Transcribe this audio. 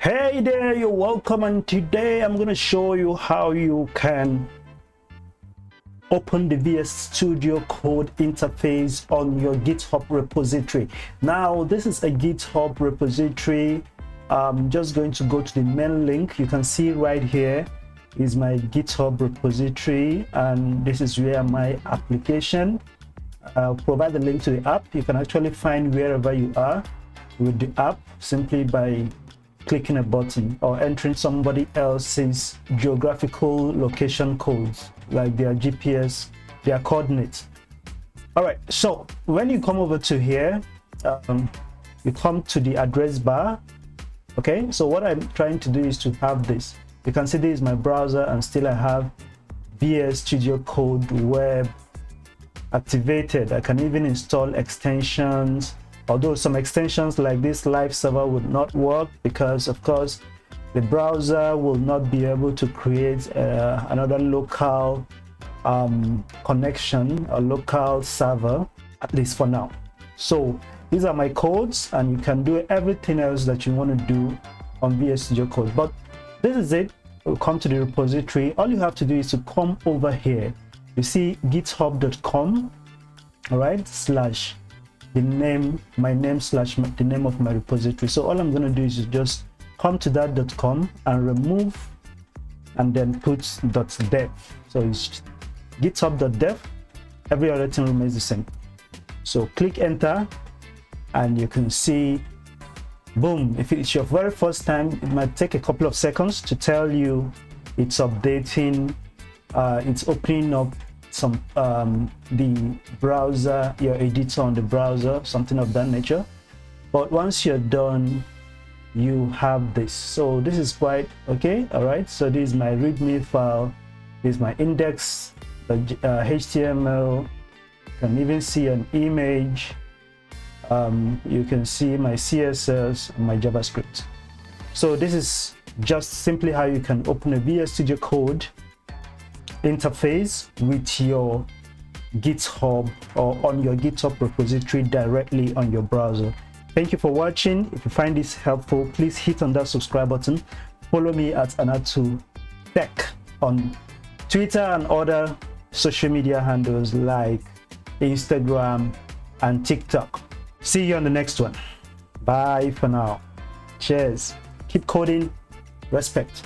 Hey there, you're welcome, and today I'm going to show you how you can open the VS Studio Code interface on your GitHub repository. Now this is a GitHub repository. I'm just going to go to the main link. You can see right here is my GitHub repository, and this is where my application. I'll provide the link to the app. You can actually find wherever you are with the app simply by clicking a button or entering somebody else's geographical location codes, like their GPS, their coordinates. All right, so when you come over to here, you come to the address bar. Okay, so what I'm trying to do is to have this. You can see this is my browser, and still I have VS Studio Code web activated. I can even install extensions, although some extensions like this live server would not work because of course the browser will not be able to create another local connection or local server, at least for now. So these are my codes, and you can do everything else that you want to do on VS Studio Code. But this is it. We'll come to the repository. All you have to do is to come over here. You see github.com, all right, slash the name, my name slash the name of my repository. So all I'm going to do is just come to that .com and remove and then put .dev. So it's github.dev. Every other thing remains the same. So click enter, and you can see, boom. If it's your very first time, it might take a couple of seconds to tell you it's updating, it's opening up some the browser, your editor on the browser, something of that nature. But once you're done, you have this. So this is quite okay. All right, so this is my readme file, this is my index, the HTML. You can even see an image. You can see my CSS and my JavaScript. So this is just simply how you can open a VS Studio Code interface with your GitHub or on your GitHub repository directly on your browser. Thank you for watching. If you find this helpful, please hit on that subscribe button. Follow me at Anatu Tech on Twitter and other social media handles like Instagram and TikTok. See you on the next one. Bye for now. Cheers. Keep coding. Respect.